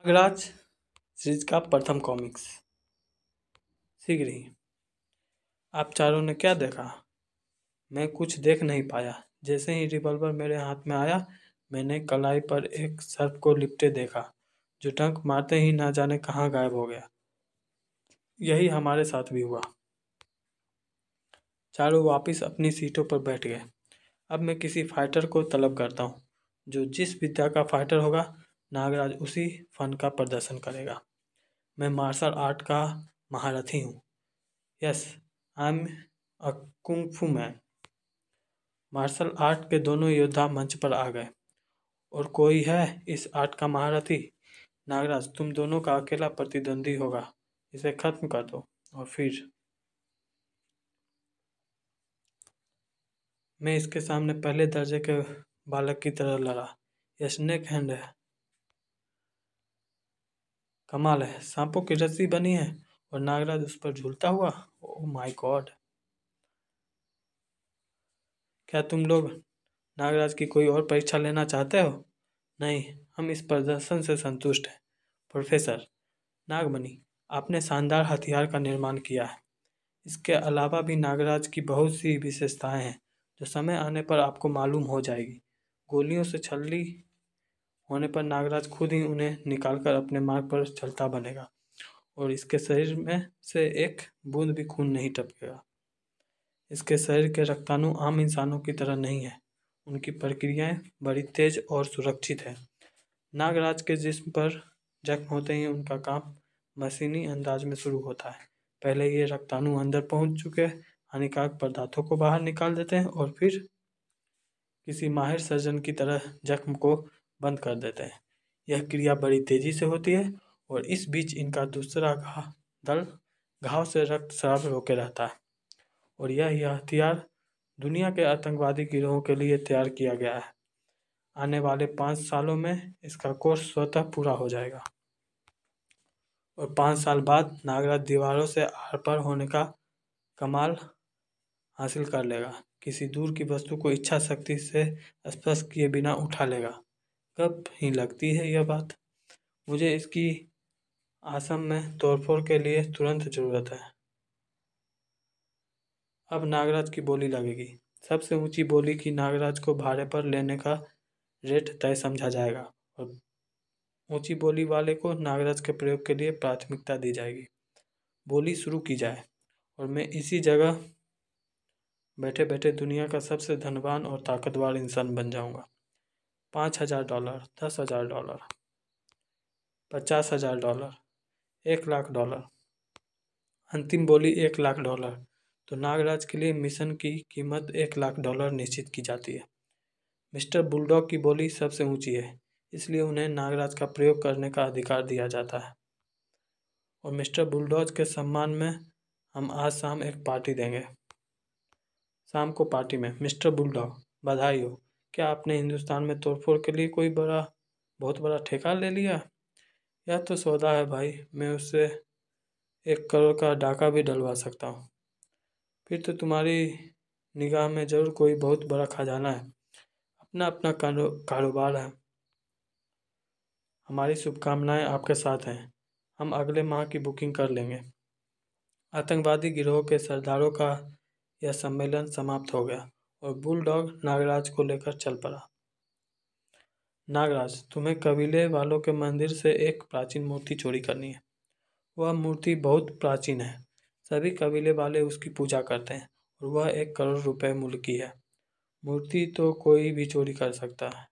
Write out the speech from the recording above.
Nagraj series का प्रथम comics. शीघ्र ही। आप चारों ने क्या देखा? मैं कुछ देख नहीं पाया। जैसे ही रिवॉल्वर मेरे हाथ में आया, मैंने कलाई पर एक सर्प को लिपटे देखा, जो डंक मारते ही ना जाने कहाँ गायब हो गया। यही हमारे साथ भी हुआ। चारों वापिस अपनी सीटों पर बैठ गए। अब मैं किसी फाइटर को तलब करता हूँ। जो जिस विद्या का फाइटर होगा, नागराज उसी फन का प्रदर्शन करेगा। मैं मार्शल आर्ट का महारथी हूँ। Yes, I am a kung फू मैन। मार्शल आर्ट के दोनों योद्धा मंच पर आ गए। और कोई है इस आर्ट का महारथी? नागराज तुम दोनों का अकेला प्रतिद्वंदी होगा। इसे खत्म कर दो। और फिर मैं इसके सामने पहले दर्जे के बालक की तरह लड़ा। यह स्नेक हैंड है। कमाल है, सांपों की रस्सी बनी है और नागराज उस पर झूलता हुआ। Oh my God. क्या तुम लोग नागराज की कोई और परीक्षा लेना चाहते हो? नहीं, हम इस प्रदर्शन से संतुष्ट हैं। प्रोफेसर नागमणि, आपने शानदार हथियार का निर्माण किया है। इसके अलावा भी नागराज की बहुत सी विशेषताएं हैं, जो समय आने पर आपको मालूम हो जाएगी। गोलियों से छल्ली होने पर नागराज खुद ही उन्हें निकालकर अपने मार्ग पर चलता बनेगा और इसके शरीर में से एक बूंद भी खून नहीं टपकेगा। इसके शरीर के रक्ताणु आम इंसानों की तरह नहीं है। उनकी प्रक्रियाएं बड़ी तेज और सुरक्षित है। नागराज के जिस्म पर जख्म होते ही उनका काम मशीनी अंदाज में शुरू होता है। पहले ये रक्ताणु अंदर पहुंच चुके हानिकारक पदार्थों को बाहर निकाल देते हैं और फिर किसी माहिर सर्जन की तरह जख्म को बंद कर देते हैं। यह क्रिया बड़ी तेजी से होती है और इस बीच इनका दूसरा दल घाव से रक्तस्राव रोके रहता है। और यह हथियार दुनिया के आतंकवादी गिरोहों के लिए तैयार किया गया है। आने वाले 5 सालों में इसका कोर्स स्वतः पूरा हो जाएगा और 5 साल बाद नागराज दीवारों से आर पार होने का कमाल हासिल कर लेगा। किसी दूर की वस्तु को इच्छा शक्ति से स्पर्श किए बिना उठा लेगा। कब ही लगती है यह बात? मुझे इसकी आसम में तोड़फोड़ के लिए तुरंत ज़रूरत है। अब नागराज की बोली लगेगी। सबसे ऊंची बोली की नागराज को भाड़े पर लेने का रेट तय समझा जाएगा और ऊंची बोली वाले को नागराज के प्रयोग के लिए प्राथमिकता दी जाएगी। बोली शुरू की जाए और मैं इसी जगह बैठे बैठे दुनिया का सबसे धनवान और ताकतवर इंसान बन जाऊंगा। $5,000, $10,000, $50,000, $1,00,000। अंतिम बोली $1,00,000। तो नागराज के लिए मिशन की कीमत $1,00,000 निश्चित की जाती है। मिस्टर बुलडॉग की बोली सबसे ऊंची है, इसलिए उन्हें नागराज का प्रयोग करने का अधिकार दिया जाता है। और मिस्टर बुलडॉग के सम्मान में हम आज शाम एक पार्टी देंगे। शाम को पार्टी में मिस्टर बुलडॉग, बधाई हो। क्या आपने हिंदुस्तान में तोड़फोड़ के लिए कोई बहुत बड़ा ठेका ले लिया? यह तो सौदा है भाई, मैं उससे 1 करोड़ का डाका भी डलवा सकता हूँ। फिर तो तुम्हारी निगाह में जरूर कोई बहुत बड़ा खजाना है। अपना अपना कारोबार है। हमारी शुभकामनाएं आपके साथ हैं। हम अगले माह की बुकिंग कर लेंगे। आतंकवादी गिरोह के सरदारों का यह सम्मेलन समाप्त हो गया और बुलडॉग नागराज को लेकर चल पड़ा। नागराज, तुम्हें कबीले वालों के मंदिर से एक प्राचीन मूर्ति चोरी करनी है। वह मूर्ति बहुत प्राचीन है। सभी कबीले वाले उसकी पूजा करते हैं और वह 1 करोड़ रुपए मूल्य की है। मूर्ति तो कोई भी चोरी कर सकता है।